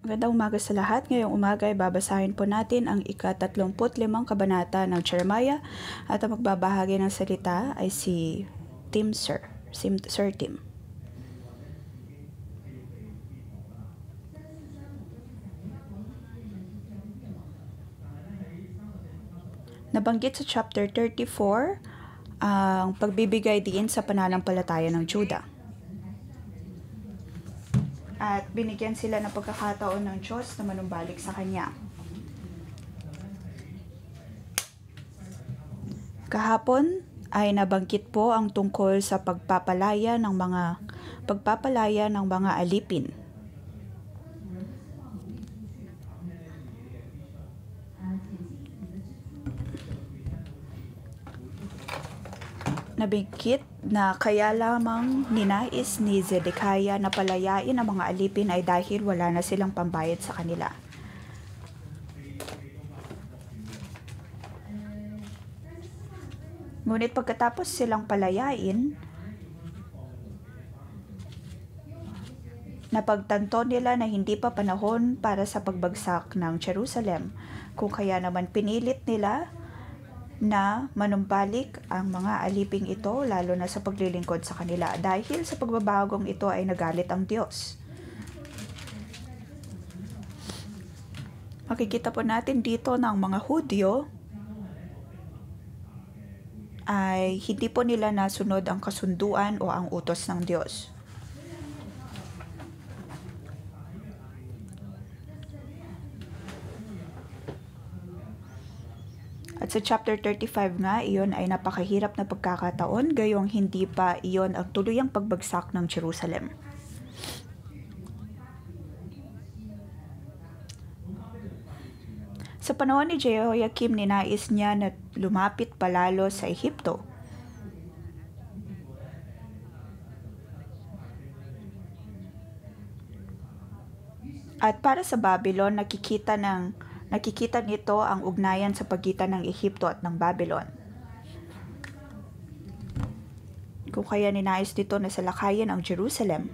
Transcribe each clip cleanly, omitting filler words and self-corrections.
Magandang umaga sa lahat. Ngayong umaga ay babasahin po natin ang ika-35 kabanata ng Jeremiah at ang magbabahagi ng salita ay si Sir Tim. Nabanggit sa chapter 34 ang pagbibigay diin sa pananampalataya ng Juda. At binigyan sila ng pagkakataon ng Diyos na manumbalik sa Kanya. Kahapon ay nabanggit po ang tungkol sa pagpapalaya ng mga alipin. Nabanggit na kaya lamang ninais ni Zedekiah na palayain ang mga alipin ay dahil wala na silang pambayad sa kanila. Ngunit pagkatapos silang palayain, napagtanto nila na hindi pa panahon para sa pagbagsak ng Jerusalem, kung kaya naman pinilit nila na manumbalik ang mga aliping ito, lalo na sa paglilingkod sa kanila. Dahil sa pagbabagong ito ay nagalit ang Diyos. Makikita po natin dito na ang mga Hudyo ay hindi po nila nasunod ang kasunduan o ang utos ng Diyos. At sa chapter 35 nga, iyon ay napakahirap na pagkakataon, gayong hindi pa iyon ang tuluyang pagbagsak ng Jerusalem. Sa panahon ni Jehoiakim, ninais niya na lumapit palalo sa Ehipto. At para sa Babylon, nakikita nito ang ugnayan sa pagitan ng Ehipto at ng Babylon. Kung kaya ninais nito na salakayin ang Jerusalem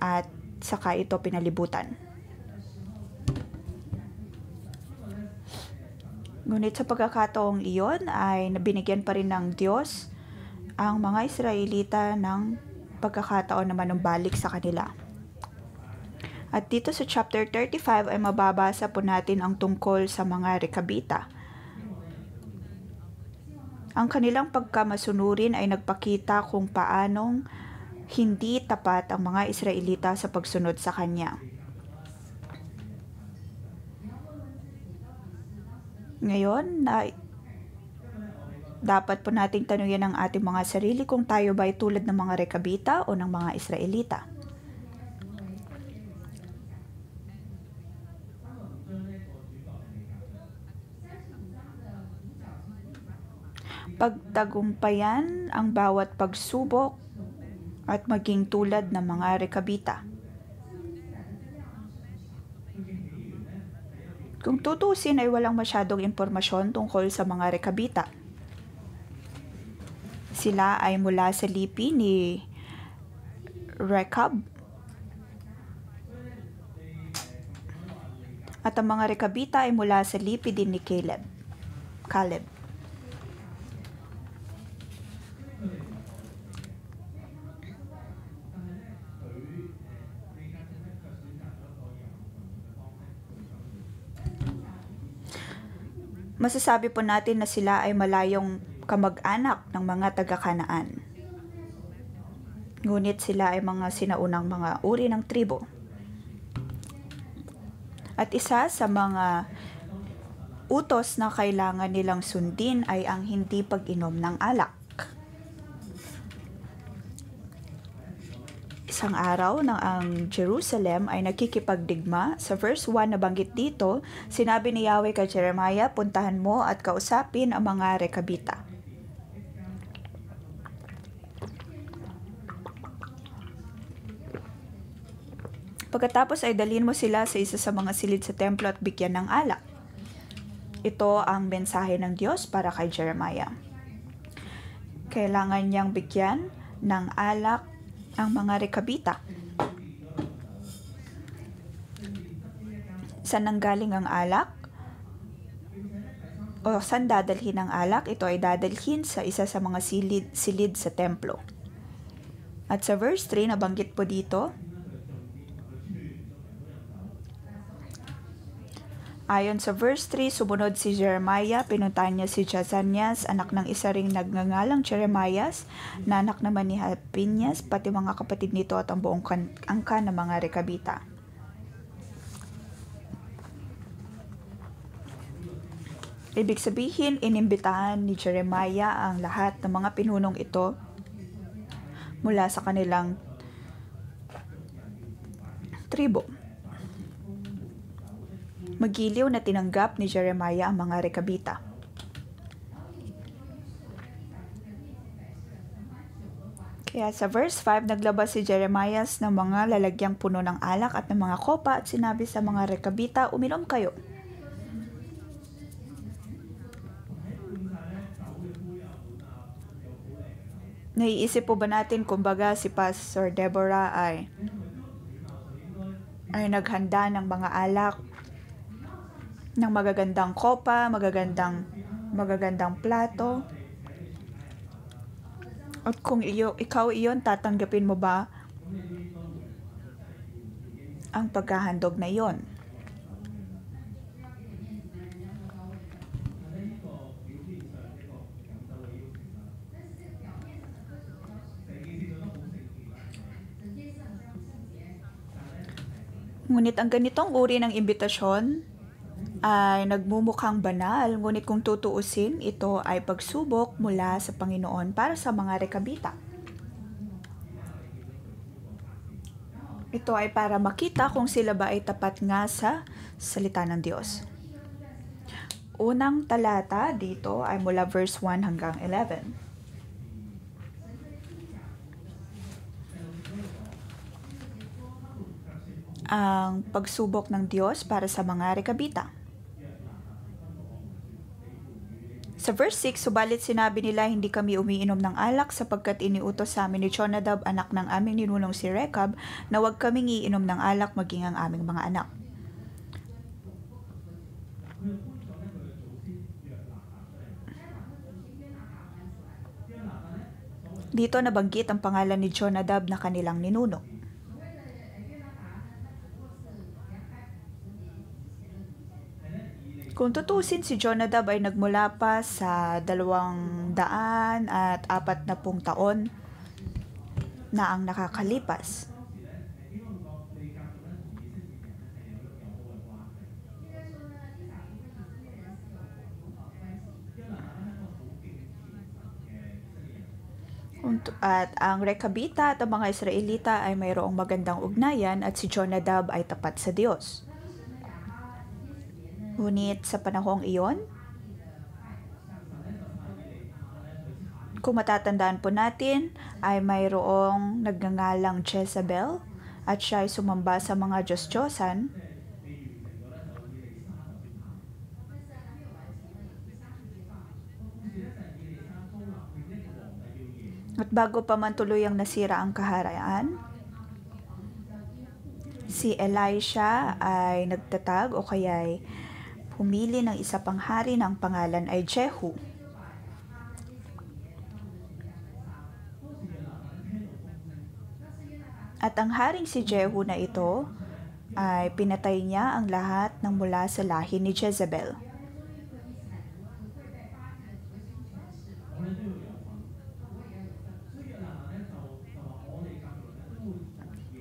at saka ito pinalibutan. Ngunit sa pagkakataong iyon ay nabinigyan pa rin ng Diyos ang mga Israelita ng pagkakataon na manumbalik sa kanila. At dito sa chapter 35 ay mababasa po natin ang tungkol sa mga Rekabita. Ang kanilang pagkamasunurin ay nagpakita kung paanong hindi tapat ang mga Israelita sa pagsunod sa Kanya. Ngayon, dapat po nating tanungin ang ating mga sarili kung tayo ba ay tulad ng mga Rekabita o ng mga Israelita. Pagtagumpayan ang bawat pagsubok at maging tulad ng mga Rekabita. Kung tutusin ay walang masyadong impormasyon tungkol sa mga Rekabita. Sila ay mula sa lipi ni Rekab. At ang mga Rekabita ay mula sa lipi din ni Caleb. Masasabi po natin na sila ay malayong kamag-anak ng mga taga-Kanaan. Ngunit sila ay mga sinaunang mga uri ng tribo. At isa sa mga utos na kailangan nilang sundin ay ang hindi pag-inom ng alak. Isang araw nang ang Jerusalem ay nakikipagdigma, sa verse 1 na banggit dito, sinabi ni Yahweh kay Jeremiah, puntahan mo at kausapin ang mga Rekabita. Pagkatapos ay dalhin mo sila sa isa sa mga silid sa templo at bigyan ng alak. Ito ang mensahe ng Diyos para kay Jeremiah. Kailangan niyang bigyan ng alak ang mga Rekabita. Saan nanggaling ang alak? O saan dadalhin ang alak? Ito ay dadalhin sa isa sa mga silid sa templo. At sa verse 3, nabanggit po dito, ayon sa verse 3, sumunod si Jeremiah, pinuntahan niya si Jazanias, anak ng isa ring nagngangalang Jeremias, na anak naman ni Halpinias, pati mga kapatid nito at ang buong angkan ng mga Rekabita. Ibig sabihin, inimbitahan ni Jeremiah ang lahat ng mga pinunong ito mula sa kanilang tribo. Magiliw na tinanggap ni Jeremiah ang mga Rekabita. Kaya sa verse 5, naglabas si Jeremiah ng mga lalagyang puno ng alak at ng mga kopa at sinabi sa mga Rekabita, uminom kayo. Naiisip po ba natin kumbaga si Pastor Deborah ay naghanda ng mga alak, ng magagandang kopa, magagandang plato. At kung ikaw iyon, tatanggapin mo ba ang paghahandog na iyon? Ngunit ang ganitong uri ng imbitasyon ay nagmumukhang banal, ngunit kung tutuusin, ito ay pagsubok mula sa Panginoon para sa mga Rekabita. Ito ay para makita kung sila ba ay tapat nga sa salita ng Diyos. Unang talata dito ay mula verse 1 hanggang 11. Ang pagsubok ng Diyos para sa mga Rekabita. Sa verse 6, subalit sinabi nila, hindi kami umiinom ng alak sapagkat iniutos sa amin ni Jonadab, anak ng aming ninunong si Rekab, na huwag kaming iinom ng alak maging ang aming mga anak. Dito nabanggit ang pangalan ni Jonadab na kanilang ninuno. Kung tutusin, si Jonadab ay nagmula pa sa 240 taon na ang nakakalipas. At ang Rekabita at ang mga Israelita ay mayroong magandang ugnayan at si Jonadab ay tapat sa Diyos. Ngunit sa panahong iyon, kung matatandaan po natin, ay mayroong nagngangalang Jezebel at siya ay sumamba sa mga Diyos-Diyosan. At bago pa man tuluyang nasira ang kaharayaan, si Elisha ay nagtatag o kaya'y pumili ng isa pang hari ng pangalan ay Jehu. At ang haring si Jehu na ito ay pinatay niya ang lahat ng mula sa lahi ni Jezebel.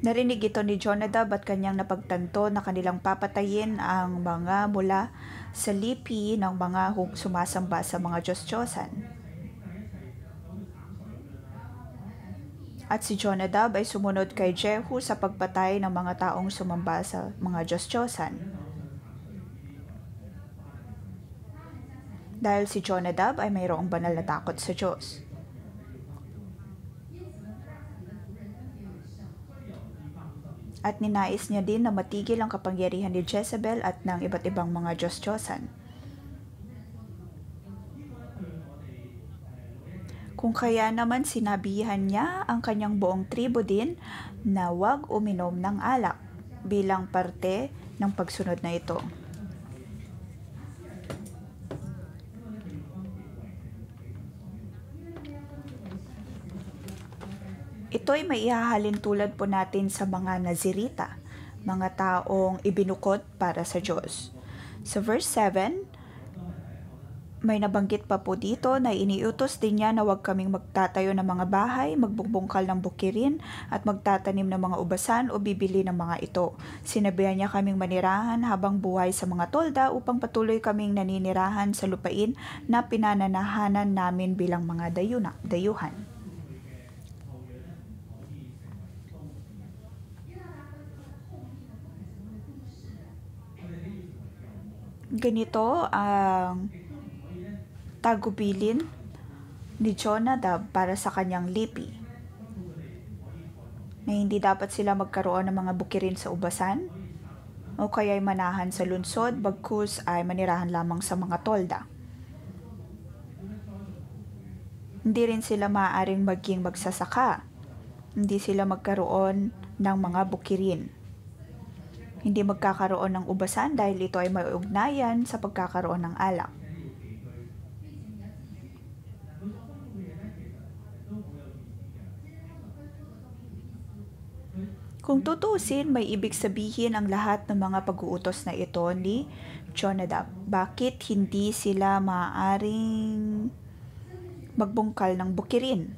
Narinig ito ni Jonadab at kanyang napagtanto na kanilang papatayin ang mga mula sa lipi ng mga sumasamba sa mga Diyos-Diyosan. At si Jonadab ay sumunod kay Jehu sa pagpatay ng mga taong sumamba sa mga Diyos-Diyosan. Dahil si Jonadab ay mayroong banal na takot sa Diyos. At ninais niya din na matigil ang kapangyarihan ni Jezebel at ng iba't ibang mga Diyos-Diyosan. Kung kaya naman sinabihan niya ang kanyang buong tribo din na huwag uminom ng alak bilang parte ng pagsunod na ito. Ito'y may ihahalin tulad po natin sa mga Nazirita, mga taong ibinukod para sa Diyos. Sa verse 7, may nabanggit pa po dito na iniutos din niya na huwag kaming magtatayo ng mga bahay, magbubungkal ng bukirin, at magtatanim ng mga ubasan o bibili ng mga ito. Sinabihan niya kaming manirahan habang buhay sa mga tolda upang patuloy kaming naninirahan sa lupain na pinananahanan namin bilang mga dayuhan. Ganito ang tagubilin ni Jonadab para sa kanyang lipi, na hindi dapat sila magkaroon ng mga bukirin sa ubasan o kaya'y manahan sa lungsod, bagkus ay manirahan lamang sa mga tolda. Hindi rin sila maaaring maging magsasaka, hindi sila magkaroon ng mga bukirin. Hindi magkakaroon ng ubasan dahil ito ay may ugnayan sa pagkakaroon ng alak. Kung tutuusin, may ibig sabihin ang lahat ng mga pag-uutos na ito ni Jonadab. Bakit hindi sila maaaring magbungkal ng bukirin?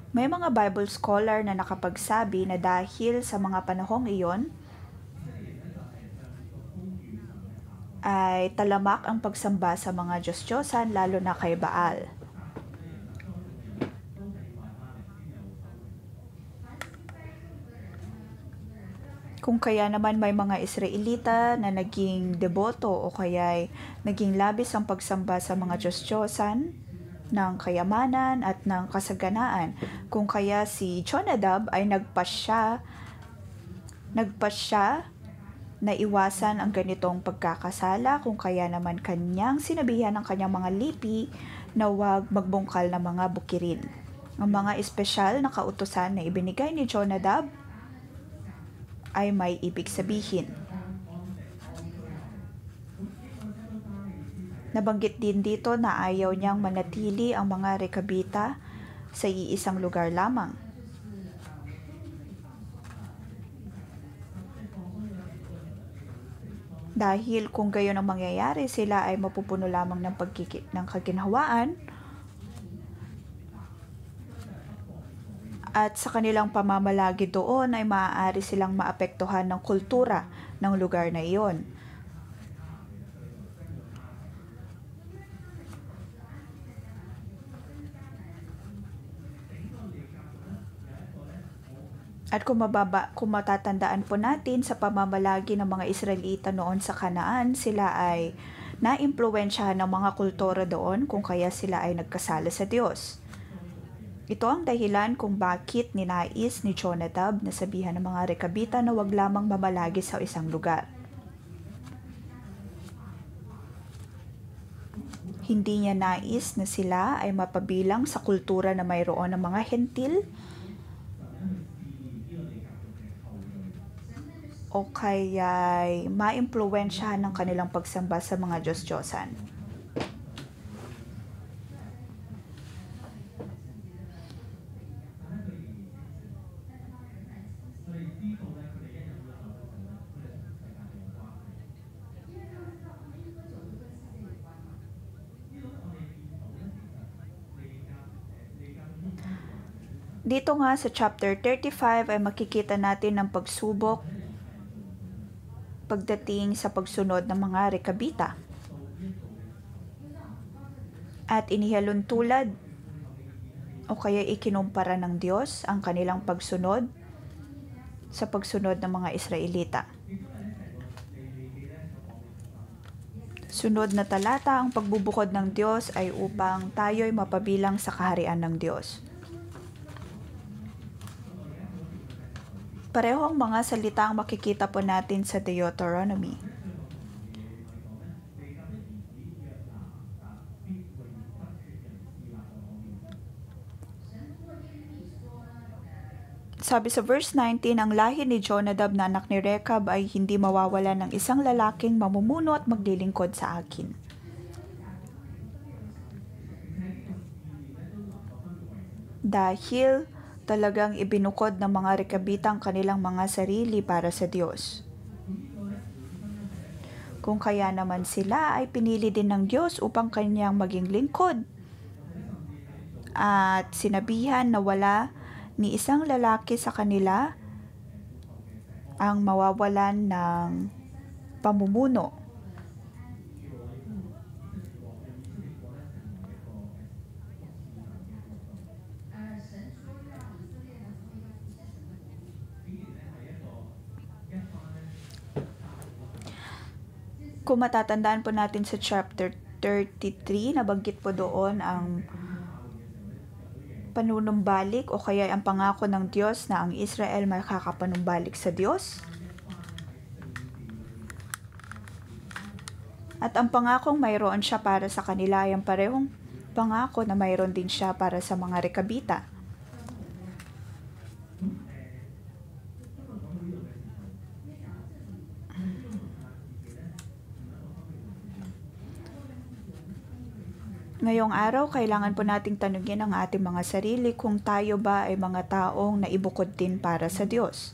May mga Bible scholar na nakapagsabi na dahil sa mga panahong iyon, ay talamak ang pagsamba sa mga Diyos-Diyosan, lalo na kay Baal. Kung kaya naman may mga Israelita na naging deboto o kaya'y naging labis ang pagsamba sa mga Diyos-Diyosan ng kayamanan at ng kasaganaan, kung kaya si Jonadab ay nagpasya na iwasan ang ganitong pagkakasala, kung kaya naman kanyang sinabihan ng kanyang mga lipi na huwag magbungkal ng mga bukirin. Ang mga espesyal na kautusan na ibinigay ni Jonadab ay may ibig sabihin. Nabanggit din dito na ayaw niyang manatili ang mga rekabita sa iisang lugar lamang. Dahil kung gayon ang mangyayari, sila ay mapupuno lamang ng kaginhawaan at sa kanilang pamamalagi doon ay maaari silang maapektuhan ng kultura ng lugar na iyon. At kung matatandaan po natin sa pamamalagi ng mga Israelita noon sa Kanaan, sila ay naimpluwensyahan ng mga kultura doon, kung kaya sila ay nagkasala sa Diyos. Ito ang dahilan kung bakit ninais ni Jonadab na sabihan ng mga rekabita na wag lamang mamalagi sa isang lugar. Hindi niya nais na sila ay mapabilang sa kultura na mayroon ng mga hentil o kaya'y maimpluwensyahan ng kanilang pagsamba sa mga Diyos-Diyosan. Dito nga sa chapter 35 ay makikita natin ang pagsubok pagdating sa pagsunod ng mga rekabita. At inihalon tulad o kaya ikinumpara ng Diyos ang kanilang pagsunod sa pagsunod ng mga Israelita. Sunod na talata, ang pagbubukod ng Diyos ay upang tayo'y mapabilang sa kaharian ng Diyos. Parehong mga salita ang makikita po natin sa Deuteronomy. Sabi sa verse 19, ang lahi ni Jonadab na anak ni Rekab ay hindi mawawala ng isang lalaking mamumuno at maglilingkod sa akin. Dahil talagang ibinukod ng mga Rekabitang kanilang mga sarili para sa Diyos. Kung kaya naman sila ay pinili din ng Diyos upang kanyang maging lingkod. At sinabihan na wala ni isang lalaki sa kanila ang mawawalan ng pamumuno. Kung matatandaan po natin sa chapter 33, nabanggit po doon ang panunumbalik o kaya ang pangako ng Diyos na ang Israel makakapanumbalik sa Diyos. At ang pangakong mayroon siya para sa kanila ay ang parehong pangako na mayroon din siya para sa mga Rekabita. Ngayong araw, kailangan po nating tanungin ang ating mga sarili kung tayo ba ay mga taong naibukod din para sa Diyos.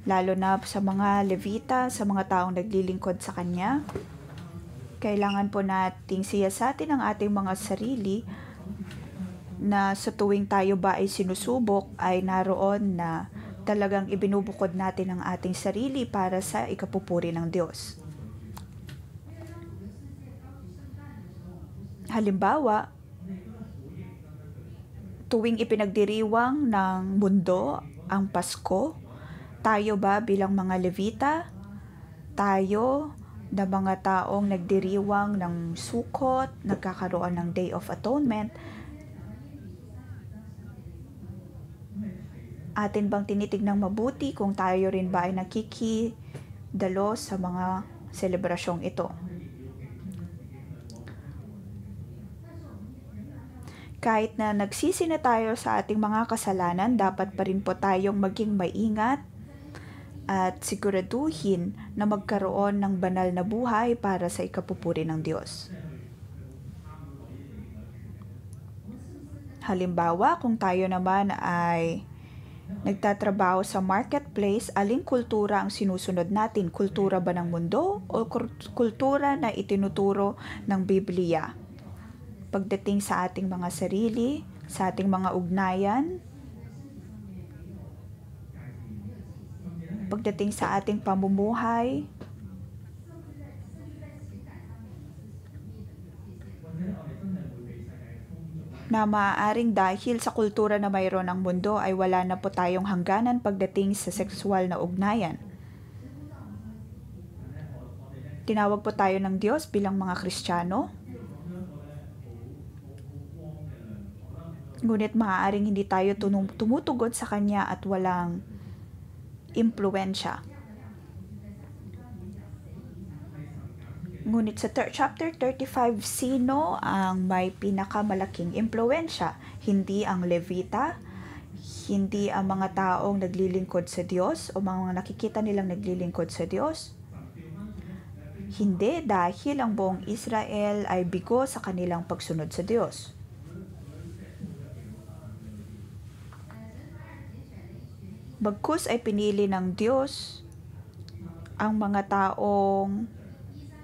Lalo na sa mga Levita, sa mga taong naglilingkod sa Kanya. Kailangan po nating siyasatin ang ating mga sarili na sa tuwing tayo ba ay sinusubok ay naroon na talagang ibinubukod natin ang ating sarili para sa ikapupuri ng Diyos. Halimbawa, tuwing ipinagdiriwang ng mundo ang Pasko, tayo ba bilang mga Levita, tayo na mga taong nagdiriwang ng Sukot, nagkakaroon ng Day of Atonement, atin bang tinitignang mabuti kung tayo rin ba ay nakikidalo sa mga selebrasyong ito? Kahit na nagsisi na tayo sa ating mga kasalanan, dapat pa rin po tayong maging maingat at siguraduhin na magkaroon ng banal na buhay para sa ikapupuri ng Diyos. Halimbawa, kung tayo naman ay nagtatrabaho sa marketplace, aling kultura ang sinusunod natin? Kultura ba ng mundo o kultura na itinuturo ng Biblia? Pagdating sa ating mga sarili, sa ating mga ugnayan, pagdating sa ating pamumuhay, na maaaring dahil sa kultura na mayroon ang mundo ay wala na po tayong hangganan pagdating sa sexual na ugnayan. Tinawag po tayo ng Diyos bilang mga Kristiyano. Ngunit maaaring hindi tayo tumutugod sa Kanya at walang impluensya. Ngunit sa chapter 35, sino ang may pinakamalaking impluensya? Hindi ang Levita, hindi ang mga taong naglilingkod sa Diyos o mga nakikita nilang naglilingkod sa Diyos. Hindi, dahil ang buong Israel ay bigo sa kanilang pagsunod sa Diyos. Bagkus ay pinili ng Diyos ang mga taong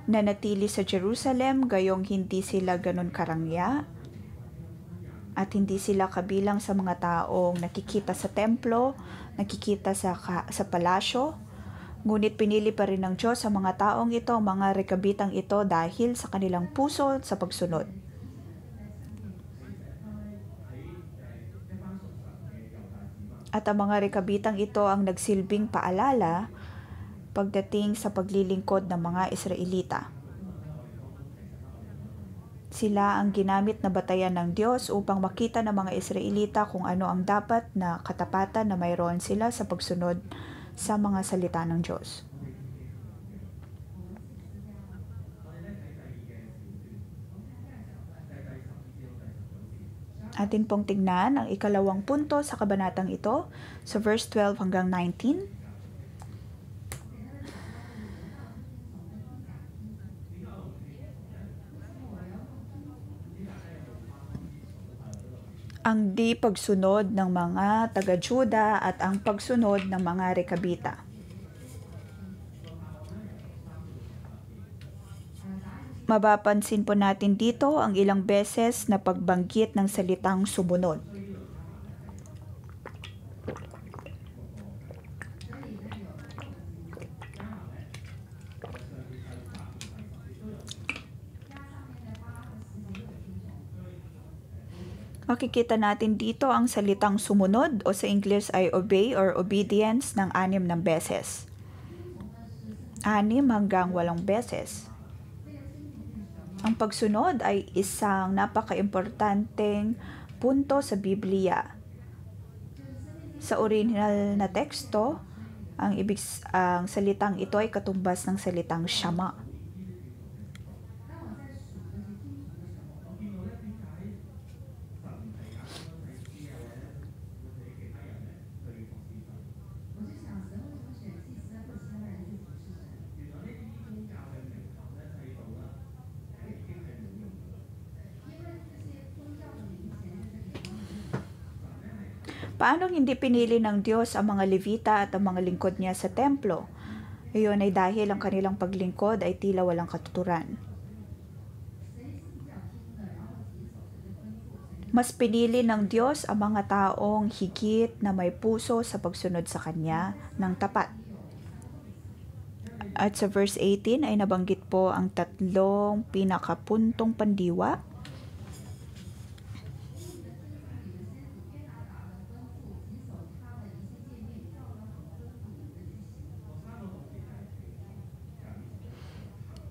nanatili sa Jerusalem, gayong hindi sila ganun karangya at hindi sila kabilang sa mga taong nakikita sa templo, nakikita sa palasyo. Ngunit pinili pa rin ng Diyos ang mga taong ito, mga Rekabitang ito, dahil sa kanilang puso sa pagsunod. At ang mga Rekabitang ito ang nagsilbing paalala pagdating sa paglilingkod ng mga Israelita. Sila ang ginamit na batayan ng Diyos upang makita ng mga Israelita kung ano ang dapat na katapatan na mayroon sila sa pagsunod sa mga salita ng Diyos. Atin pong tignan ang ikalawang punto sa kabanatang ito sa verse 12 hanggang 19. Ang di pagsunod ng mga taga-Juda at ang pagsunod ng mga Rekabita. Mapapansin po natin dito ang ilang beses na pagbanggit ng salitang sumunod. Makikita natin dito ang salitang sumunod o sa English ay obey or obedience ng 6 ng beses. 6 hanggang 8 beses. Ang pagsunod ay isang napaka-importanteng punto sa Biblia. Sa original na teksto, ang salitang ito ay katumbas ng salitang Shama. Paano hindi pinili ng Diyos ang mga Levita at ang mga lingkod niya sa templo? Iyon ay dahil ang kanilang paglingkod ay tila walang katuturan. Mas pinili ng Diyos ang mga taong higit na may puso sa pagsunod sa Kanya ng tapat. At sa verse 18 ay nabanggit po ang 3 pinakapuntong pandiwa.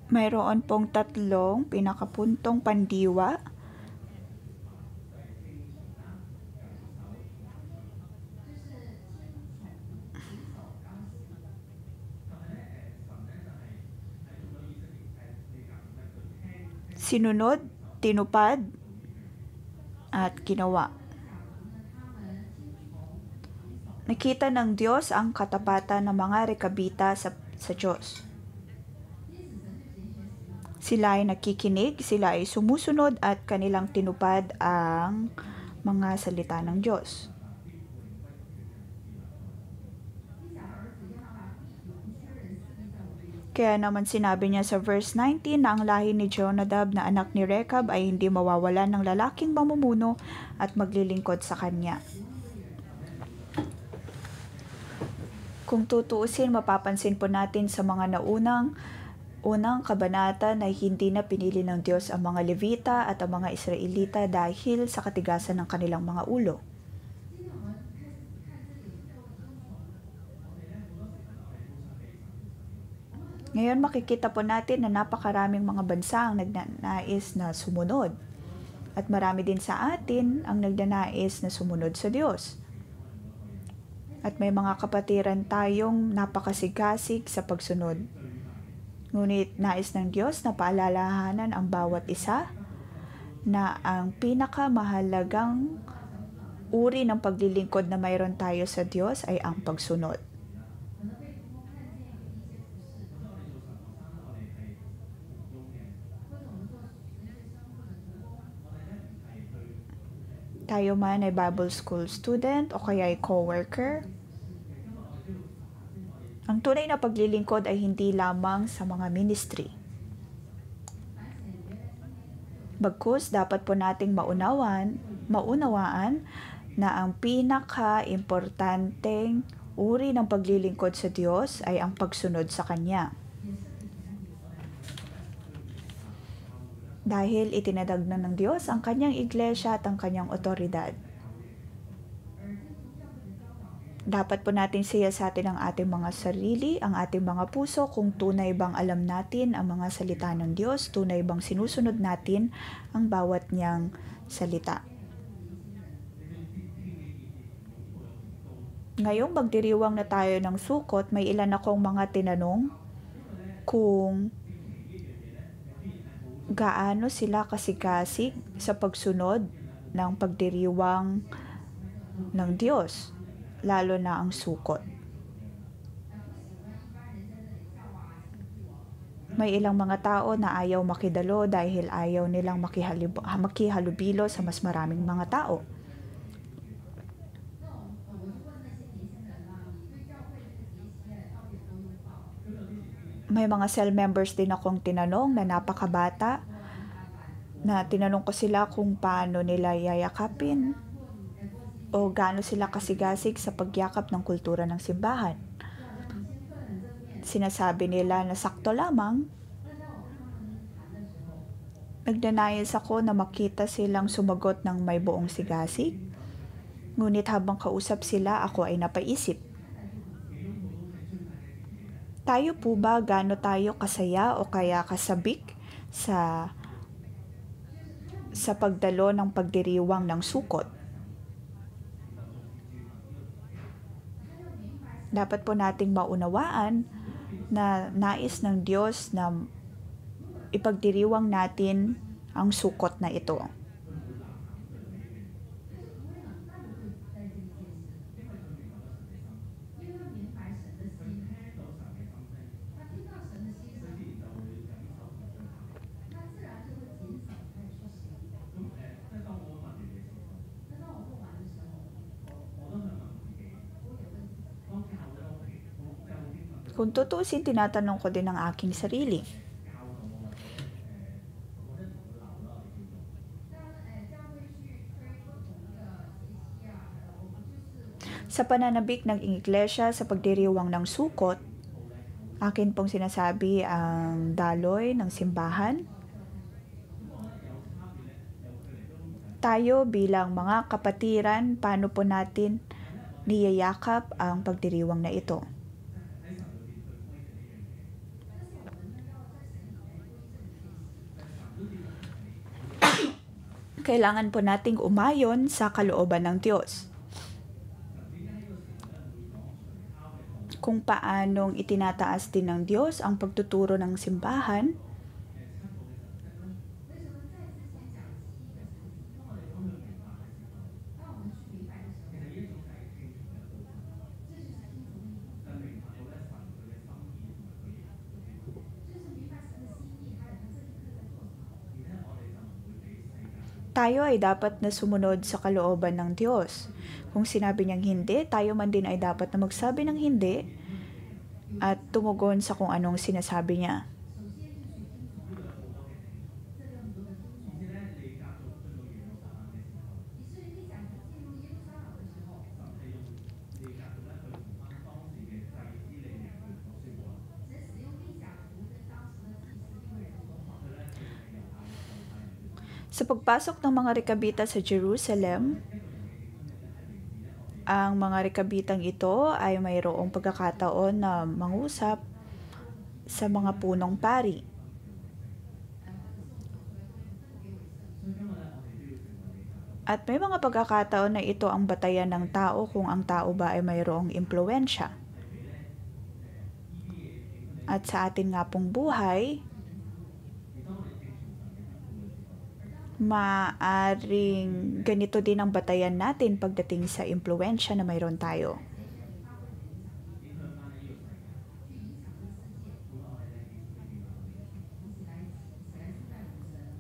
Mayroon pong 3 pinakapuntong pandiwa. Sinunod, tinupad, at ginawa. Nakita ng Diyos ang katapatan ng mga Rekabita sa Diyos. Sila ay nakikinig, sila ay sumusunod at kanilang tinupad ang mga salita ng Diyos. Kaya naman sinabi niya sa verse 19 na ang lahi ni Jonadab na anak ni Rekab ay hindi mawawalan ng lalaking mamumuno at maglilingkod sa kanya. Kung tutuusin, mapapansin po natin sa mga unang kabanata na hindi na pinili ng Diyos ang mga Levita at ang mga Israelita dahil sa katigasan ng kanilang mga ulo. Ngayon makikita po natin na napakaraming mga bansa ang nagnanais na sumunod. At marami din sa atin ang nagnanais na sumunod sa Diyos. At may mga kapatiran tayong napakasigasig sa pagsunod. Ngunit nais ng Diyos na paalalahanan ang bawat isa na ang pinakamahalagang uri ng paglilingkod na mayroon tayo sa Diyos ay ang pagsunod. Tayo man ay Bible School student o kaya ay co-worker, ang tunay na paglilingkod ay hindi lamang sa mga ministry. Bagkus, dapat po nating maunawaan na ang pinaka-importanteng uri ng paglilingkod sa Diyos ay ang pagsunod sa Kanya. Dahil itinadagnan ng Diyos ang Kanyang iglesia at ang Kanyang otoridad. Dapat po natin siyasatin ang ating mga sarili, ang ating mga puso kung tunay bang alam natin ang mga salita ng Diyos, tunay bang sinusunod natin ang bawat niyang salita. Ngayong magdiriwang na tayo ng sukot, may ilan akong mga tinanong kung gaano sila kasigasig sa pagsunod ng pagdiriwang ng Diyos, lalo na ang sukot. May ilang mga tao na ayaw makidalo dahil ayaw nilang makihalubilo sa mas maraming mga tao. May mga cell members din akong tinanong na napakabata, na tinanong ko sila kung paano nila yayakapin o gaano sila kasigasig sa pagyakap ng kultura ng simbahan. Sinasabi nila na sakto lamang. Nagdanayas ako na makita silang sumagot ng may buong sigasig. Ngunit habang kausap sila, ako ay napaisip. Tayo po ba gaano tayo kasaya o kaya kasabik sa pagdalo ng pagdiriwang ng sukot? Dapat po nating maunawaan na nais ng Diyos na ipagdiriwang natin ang sukot na ito. Kung tutuusin, tinatanong ko din ang aking sarili. Sa pananabik ng iglesia sa pagdiriwang ng sukot, akin pong sinasabi ang daloy ng simbahan. Tayo bilang mga kapatiran, paano po natin niyayakap ang pagdiriwang na ito? Kailangan po nating umayon sa kalooban ng Diyos. Kung paanong itinataas din ng Diyos ang pagtuturo ng simbahan, tayo ay dapat na sumunod sa kalooban ng Diyos. Kung sinabi niyang hindi, tayo man din ay dapat na magsabi ng hindi at tumugon sa kung anong sinasabi niya. Sa pagpasok ng mga rekabita sa Jerusalem, ang mga rekabitang ito ay mayroong pagkakataon na mangusap sa mga punong pari. At may mga pagkakataon na ito ang batayan ng tao kung ang tao ba ay mayroong impluwensya. At sa atin nga pong buhay, maaring ganito din ang batayan natin pagdating sa impluwensya na mayroon tayo.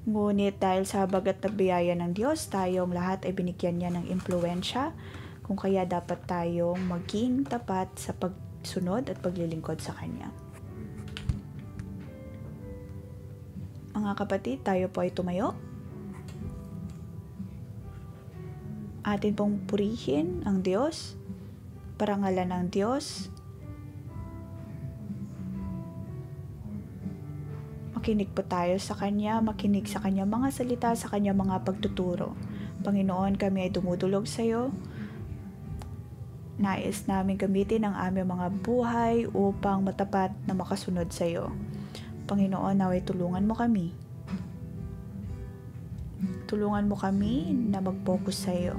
Ngunit dahil sa habagat na biyaya ng Diyos, tayong lahat ay binigyan niya ng impluwensya, kung kaya dapat tayong maging tapat sa pagsunod at paglilingkod sa Kanya. Mga kapatid, tayo po ay tumayo. Atin pong purihin ang Diyos, parangalan ng Diyos. Makinig po tayo sa Kanya, makinig sa Kanya mga salita, sa Kanya mga pagtuturo. Panginoon, kami ay dumudulog sa iyo. Nais namin gamitin ang aming mga buhay upang matapat na makasunod sa iyo. Panginoon, naway tulungan mo kami. Tulungan mo kami na mag-focus sa iyo.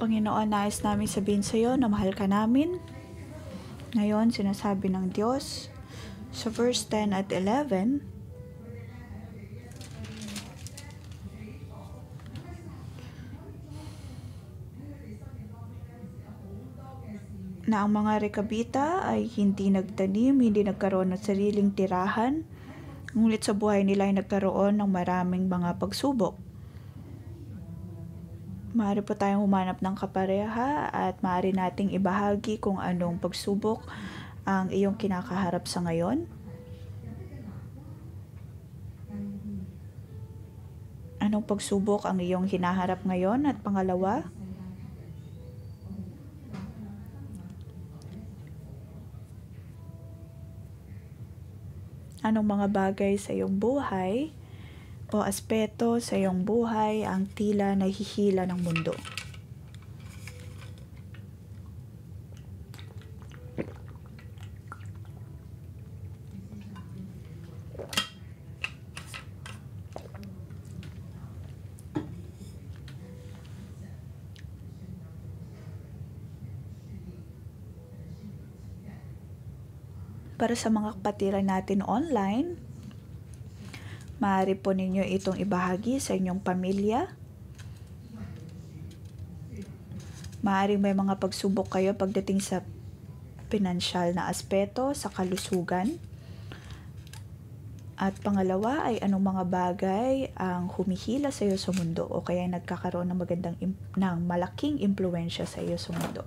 Panginoon, nais namin sabihin sa iyo na mahal ka namin. Ngayon, sinasabi ng Diyos sa verse 10 at 11, na ang mga rekabita ay hindi nagtanim, hindi nagkaroon ng sariling tirahan, ngunit sa buhay nila ay nagkaroon ng maraming mga pagsubok. Maaari po tayong humanap ng kapareha at maaari nating ibahagi kung anong pagsubok ang iyong kinakaharap sa ngayon. Anong pagsubok ang iyong hinaharap ngayon? At pangalawa, anong mga bagay sa iyong buhay o aspeto sa iyong buhay ang tila nahihila ng mundo? Para sa mga kapatiran natin online, maaari po ninyo itong ibahagi sa inyong pamilya. Maaari may mga pagsubok kayo pagdating sa pinansyal na aspeto, sa kalusugan. At pangalawa ay anong mga bagay ang humihila sa iyo sa mundo o kaya nagkakaroon ng malaking impluwensya sa iyo sa mundo.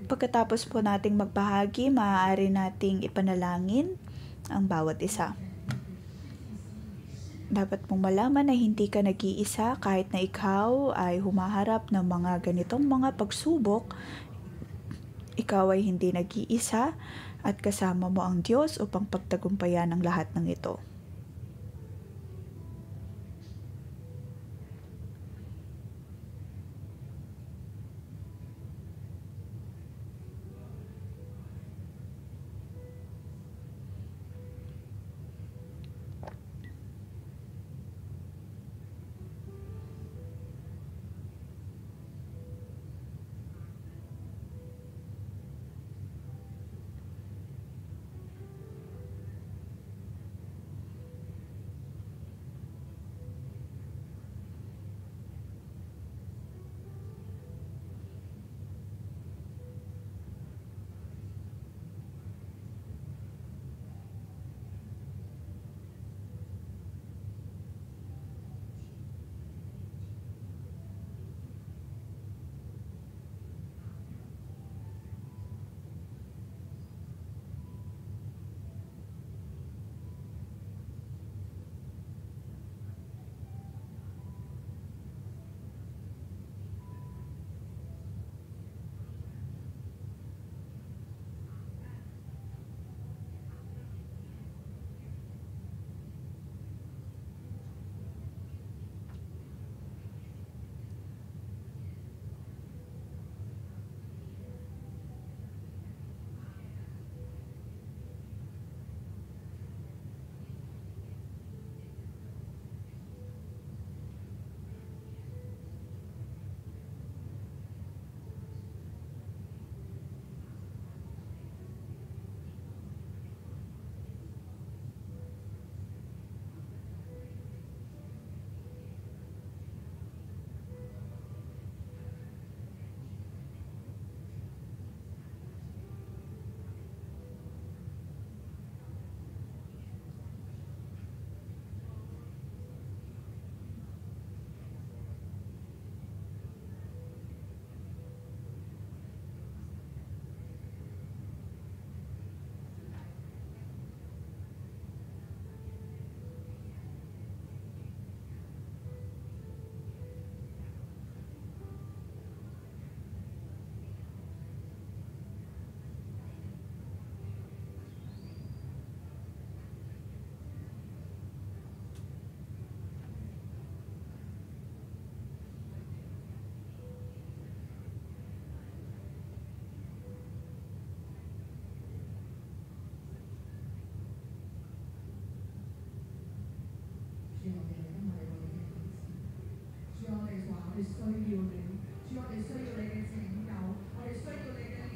Pagkatapos po nating magbahagi, maaari nating ipanalangin ang bawat isa. Dapat mong malaman na hindi ka nag-iisa kahit na ikaw ay humaharap ng mga ganitong mga pagsubok. Ikaw ay hindi nag-iisa at kasama mo ang Diyos upang pagtagumpayan ang lahat ng ito.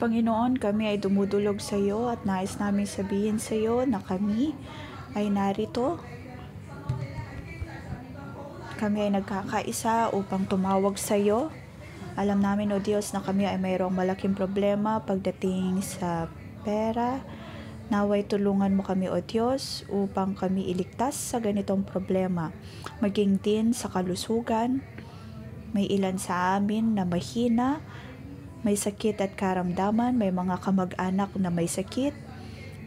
Panginoon, kami ay dumudulog sa iyo at nais namin sabihin sa iyo na kami ay narito. Kami ay nagkakaisa upang tumawag sa iyo. Alam namin, O Diyos, na kami ay mayroong malaking problema pagdating sa pera. Naway tulungan mo kami, O Diyos, upang kami iligtas sa ganitong problema. Maging din sa kalusugan. May ilan sa amin na mahina, may sakit at karamdaman, may mga kamag-anak na may sakit.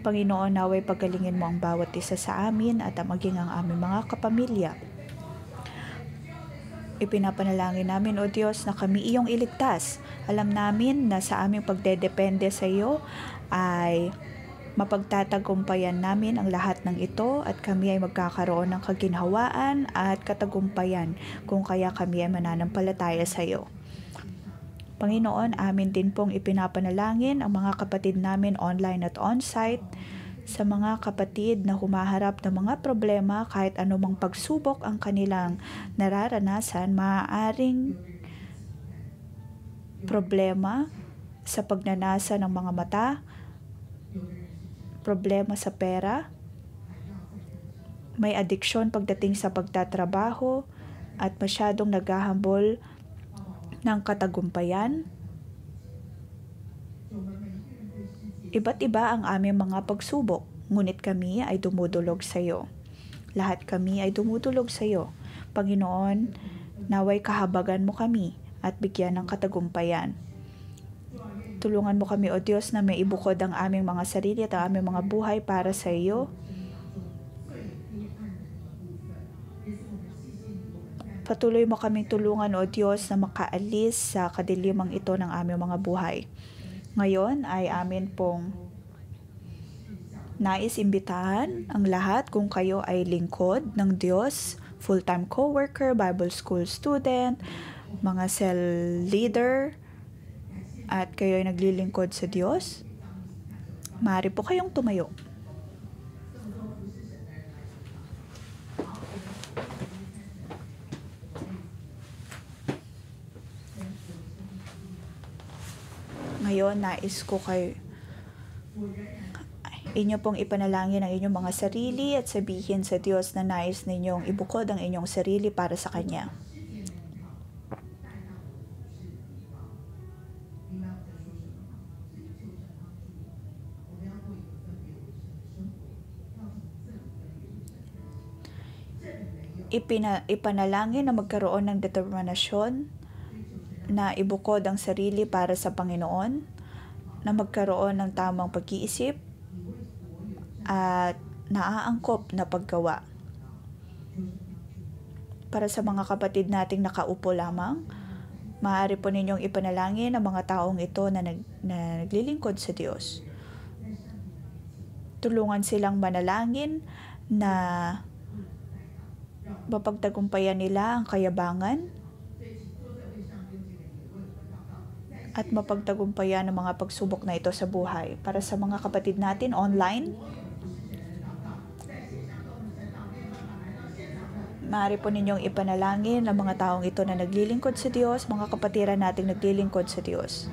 Panginoon, naway pagalingin mo ang bawat isa sa amin at maging ang aming mga kapamilya. Ipinapanalangin namin, O Diyos, na kami iyong iligtas. Alam namin na sa aming pagdedepende sa iyo ay mapagtatagumpayan namin ang lahat ng ito at kami ay magkakaroon ng kaginhawaan at katagumpayan kung kaya kami ay mananampalataya sa iyo. Panginoon, amin din pong ipinapanalangin ang mga kapatid namin online at on-site, sa mga kapatid na humaharap ng mga problema kahit anumang pagsubok ang kanilang nararanasan, maaaring problema sa pagnanasa ng mga mata, problema sa pera, may adiksyon pagdating sa pagtatrabaho, at masyadong naghahambol ng katagumpayan. Iba't iba ang aming mga pagsubok, ngunit kami ay dumudulog sa iyo. Lahat kami ay dumudulog sa iyo. Panginoon, naway kahabagan mo kami at bigyan ng katagumpayan. Tulungan mo kami, O Diyos, na may ibukod ang aming mga sarili at ang aming mga buhay para sa iyo. Patuloy mo kaming tulungan, O Diyos, na makaalis sa kadilimang ito ng aming mga buhay. Ngayon ay amin pong nais imbitahan ang lahat kung kayo ay lingkod ng Diyos, full-time co-worker, Bible school student, mga cell leader, at kayo ay naglilingkod sa Diyos. Maaari po kayong tumayo. Ngayon, nais ko inyo pong ipanalangin ang inyong mga sarili at sabihin sa Diyos na nais ninyong ibukod ang inyong sarili para sa Kanya. Ipanalangin na magkaroon ng determinasyon na ibukod ang sarili para sa Panginoon, na magkaroon ng tamang pag-iisip at naaangkop na paggawa. Para sa mga kapatid nating nakaupo lamang, maaari po ninyong ipanalangin ang mga taong ito na naglilingkod sa Diyos. Tulungan silang manalangin na mapagtagumpayan nila ang kayabangan at mapagtagumpayan ang mga pagsubok na ito sa buhay. Para sa mga kapatid natin online, maaari po ninyong ipanalangin ang mga taong ito na naglilingkod sa Diyos, mga kapatiran nating naglilingkod sa Diyos.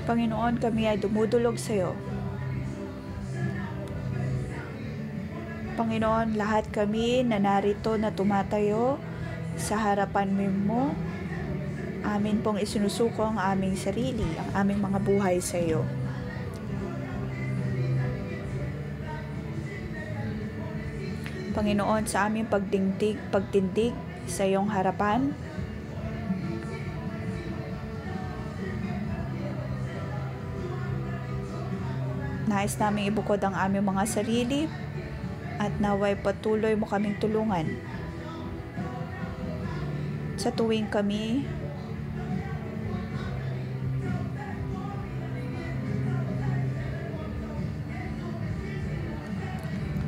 Panginoon, kami ay dumudulog sa iyo. Panginoon, lahat kami na narito na tumatayo sa harapan mo, amin pong isinusuko ang aming sarili, ang aming mga buhay sa iyo. Panginoon, sa aming pagtindig sa iyong harapan, Nais naming ibukod ang aming mga sarili at naway patuloy mo kaming tulungan sa tuwing kami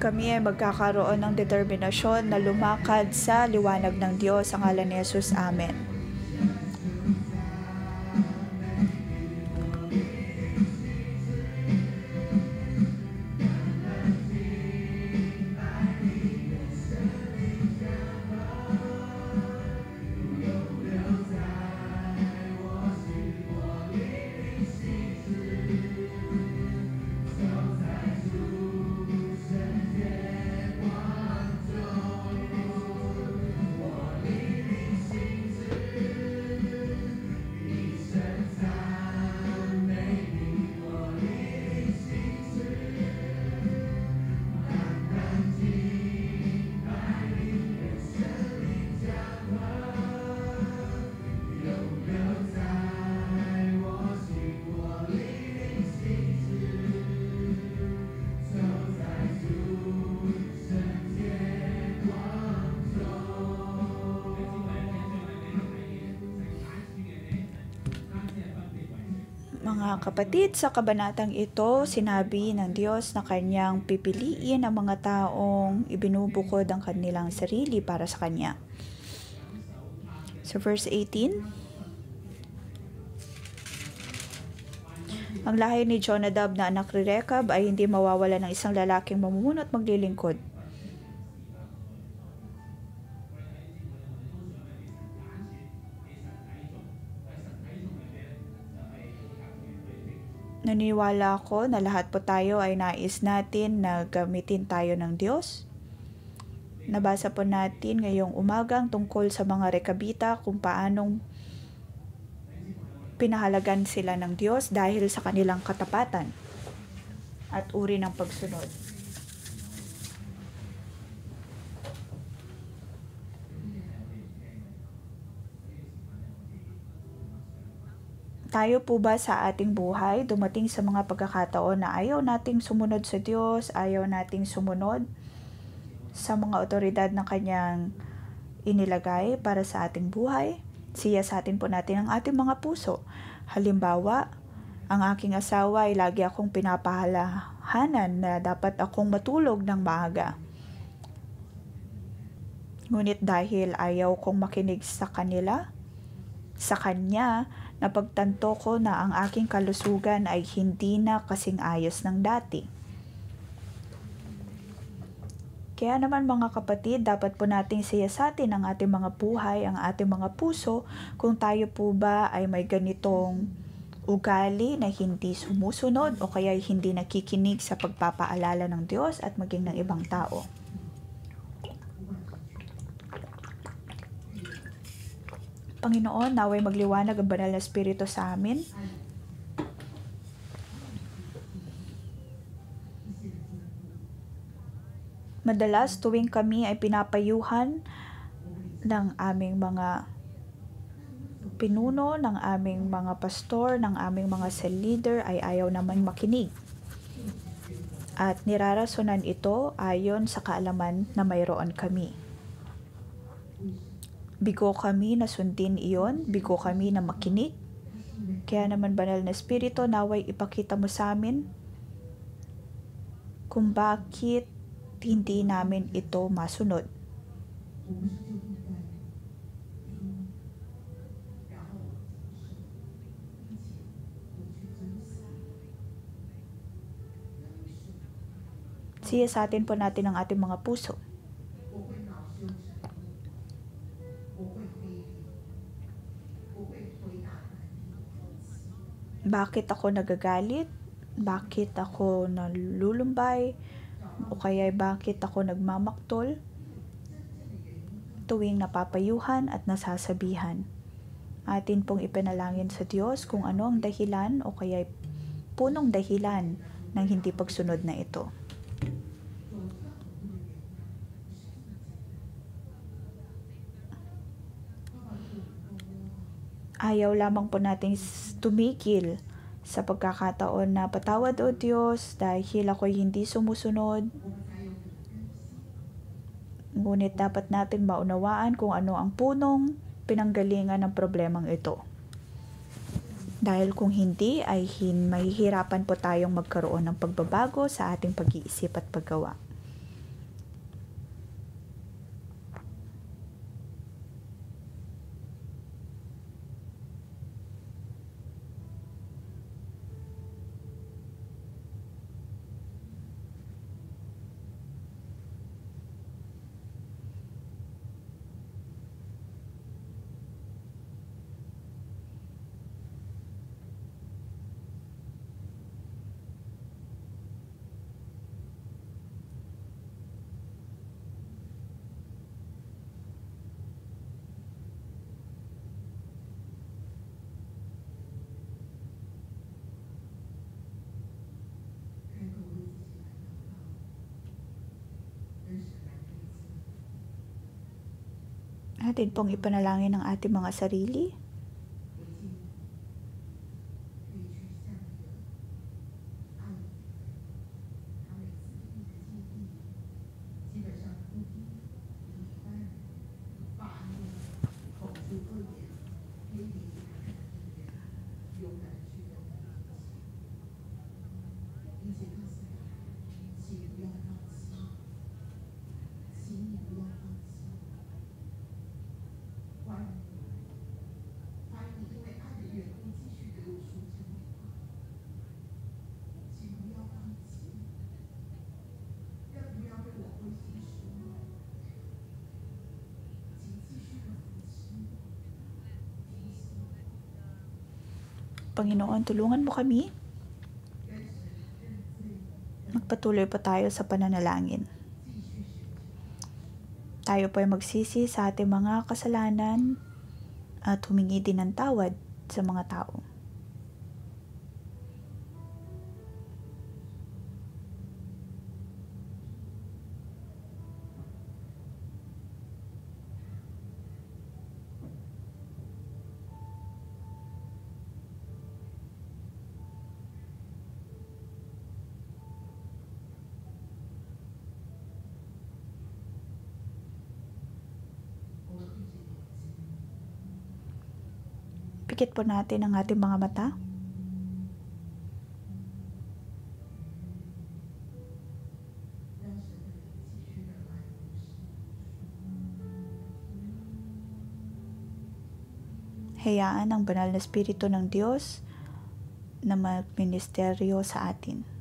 ay magkakaroon ng determinasyon na lumakad sa liwanag ng Diyos. Sa ngalan ni Jesus, Amen. Mga kapatid, sa kabanatang ito, sinabi ng Diyos na Kanyang pipiliin ang mga taong ibinubukod ang kanilang sarili para sa Kanya. So verse 18, ang lahi ni Jonadab na anak ni Rekab ay hindi mawawala ng isang lalaking mamumuno at maglilingkod. Naniniwala ako na lahat po tayo ay nais natin na gamitin tayo ng Diyos. Nabasa po natin ngayong umagang tungkol sa mga Rekabita kung paanong pinahalagan sila ng Diyos dahil sa kanilang katapatan at uri ng pagsunod. Tayo po ba sa ating buhay dumating sa mga pagkakataon na ayaw nating sumunod sa Diyos, ayaw nating sumunod sa mga otoridad na Kanyang inilagay para sa ating buhay? Siyasatin po natin ang ating mga puso. Halimbawa, ang aking asawa ay lagi akong pinapahalahanan na dapat akong matulog ng maaga. Ngunit dahil ayaw kong makinig sa kanya, napagtanto ko na ang aking kalusugan ay hindi na kasing ayos ng dati. Kaya naman mga kapatid, dapat po nating siyasatin ang ating mga buhay, ang ating mga puso, kung tayo po ba ay may ganitong ugali na hindi sumusunod o kaya hindi nakikinig sa pagpapaalala ng Diyos at maging ng ibang tao. Panginoon, naway magliwanag ang banal na Espiritu sa amin. Madalas tuwing kami ay pinapayuhan ng aming mga pinuno, ng aming mga pastor, ng aming mga cell leader ay ayaw naman makinig. At nirarasonan ito ayon sa kaalaman na mayroon kami. Bigo kami na sundin iyon, bigo kami na makinig. Kaya naman banal na Espiritu, naway ipakita mo sa amin kung bakit hindi namin ito masunod. Siyasatin po natin ang ating mga puso. Bakit ako nagagalit? Bakit ako nalulumbay? O kaya bakit ako nagmamaktol? Tuwing napapayuhan at nasasabihan. Atin pong ipinalangin sa Diyos kung ano ang dahilan o kaya punong dahilan ng hindi pagsunod na ito. Ayaw lamang po nating tumigil sa pagkakataon na patawad o Diyos dahil ako'y hindi sumusunod. Ngunit dapat nating maunawaan kung ano ang punong pinanggalingan ng problemang ito. Dahil kung hindi ay mahihirapan po tayong magkaroon ng pagbabago sa ating pag-iisip at paggawa. Atin pong ipanalangin ang ating mga sarili. Panginoon, tulungan mo kami. Magpatuloy pa tayo sa pananalangin. Tayo po ay magsisi sa ating mga kasalanan at humingi din ng tawad sa mga tao. Pikit po natin ang ating mga mata. Hayaan ang banal na Espiritu ng Diyos na magministeryo sa atin.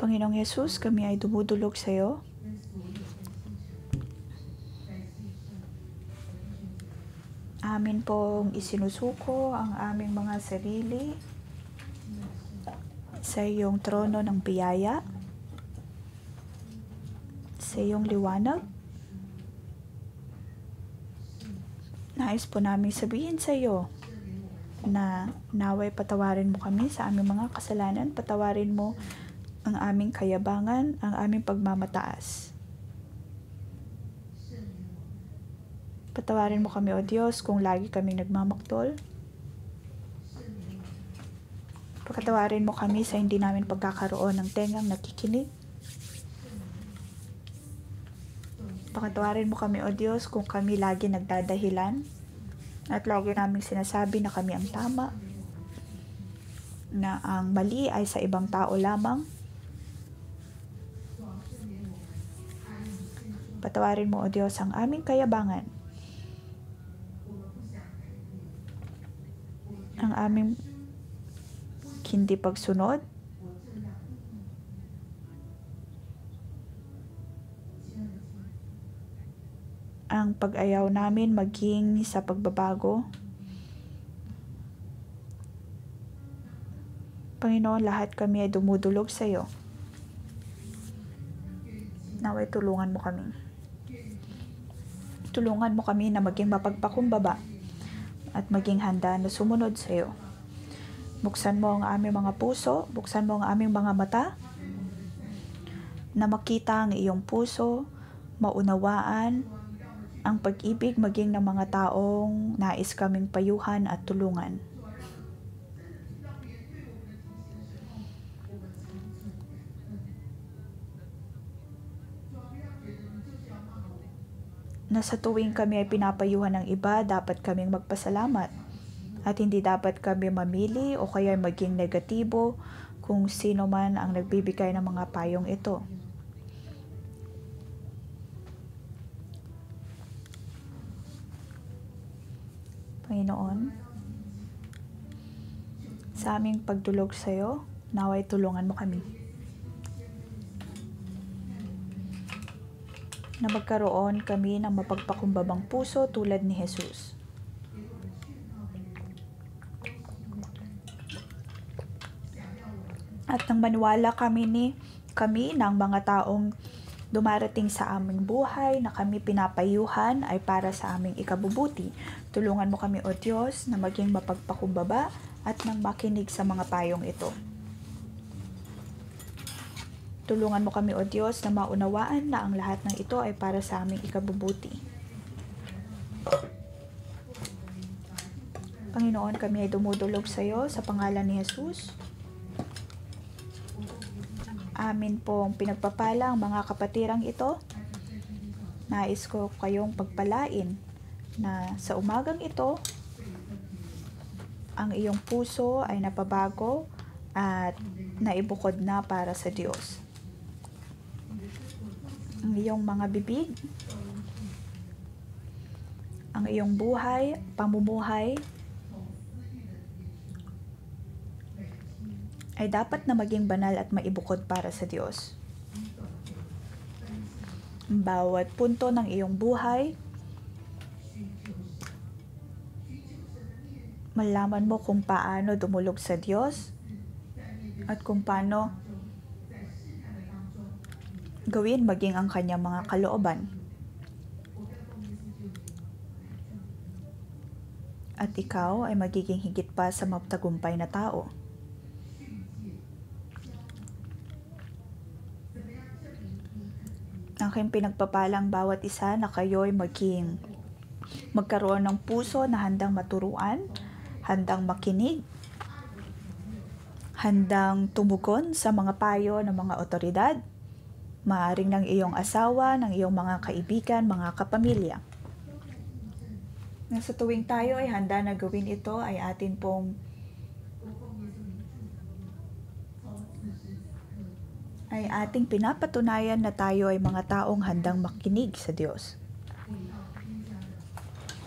Panginoong Yesus, kami ay dumudulog sa iyo. Amin pong isinusuko ang aming mga sarili sa iyong trono ng biyaya, sa iyong liwanag. Nais po namin sabihin sa iyo na naway patawarin mo kami sa aming mga kasalanan, patawarin mo ang aming kayabangan, ang aming pagmamataas. Patawarin mo kami, O Diyos, kung lagi kaming nagmamaktol. Pagkatawarin mo kami sa hindi namin pagkakaroon ng tengang nakikinig. Pagkatawarin mo kami, O Diyos, kung kami lagi nagdadahilan at lagi namin sinasabi na kami ang tama, na ang mali ay sa ibang tao lamang. Patawarin mo, O Diyos, ang aming kayabangan, ang aming hindi pagsunod, ang pag-ayaw namin maging sa pagbabago. Panginoon, lahat kami ay dumudulog sa iyo. Naway tulungan mo kami. Tulungan mo kami na maging mapagpakumbaba at maging handa na sumunod sa iyo. Buksan mo ang aming mga puso, buksan mo ang aming mga mata, na makita ang iyong puso, maunawaan ang pag-ibig maging ng mga taong nais kaming payuhan at tulungan. Na sa tuwing kami ay pinapayuhan ng iba, dapat kaming magpasalamat. At hindi dapat kami mamili o kaya maging negatibo kung sino man ang nagbibigay ng mga payong ito. Panginoon, sa aming pagdulog sa iyo, naway tulungan mo kami. Na magkaroon kami ng mapagpakumbabang puso tulad ni Jesus. At nang maniwala kami ng mga taong dumarating sa aming buhay na kami pinapayuhan ay para sa aming ikabubuti. Tulungan mo kami, O Diyos, na maging mapagpakumbaba at nang makinig sa mga payong ito. Tulungan mo kami, O Diyos, na maunawaan na ang lahat ng ito ay para sa aming ikabubuti. Panginoon, kami ay dumudulog sa iyo sa pangalan ni Jesus. Amin pong pinagpapala ang mga kapatirang ito. Nais ko kayong pagpalain na sa umagang ito, ang iyong puso ay napabago at naibukod na para sa Diyos. Ang iyong mga bibig, ang iyong buhay, pamumuhay, ay dapat na maging banal at maibukod para sa Diyos. Bawat punto ng iyong buhay, malaman mo kung paano dumulog sa Diyos at kung paano gawin maging ang kanyang mga kalooban. At ikaw ay magiging higit pa sa matagumpay na tao. Aking pinagpapalang bawat isa na kayo'y magkaroon ng puso na handang maturuan, handang makinig, handang tumugon sa mga payo ng mga otoridad, maaring ng iyong asawa, ng iyong mga kaibigan, mga kapamilya. Sa tuwing tayo ay handa na gawin ito, ay atin pong ating pinapatunayan na tayo ay mga taong handang makinig sa Diyos.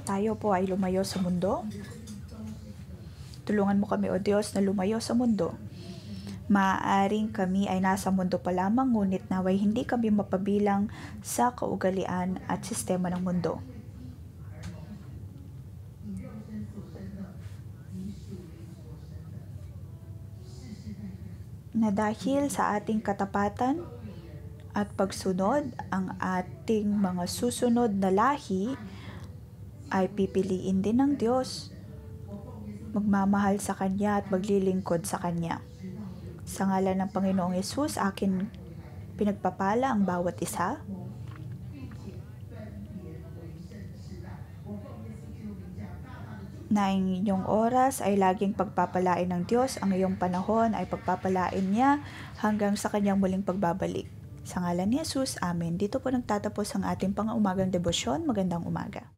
Tayo po ay lumayo sa mundo. Tulungan mo kami, O Diyos, na lumayo sa mundo. Maaaring kami ay nasa mundo pa lamang, ngunit naway hindi kami mapabilang sa kaugalian at sistema ng mundo. Na dahil sa ating katapatan at pagsunod, ang ating mga susunod na lahi ay pipiliin din ng Diyos, magmamahal sa Kanya at maglilingkod sa Kanya. Sa ngalan ng Panginoong Yesus, akin pinagpapala ang bawat isa. na ang inyong oras ay laging pagpapalain ng Diyos, ang iyong panahon ay pagpapalain niya hanggang sa kanyang muling pagbabalik. Sa ngalan ni Jesus, Amen. Dito po nagtatapos ang ating pang-umagang debosyon. Magandang umaga.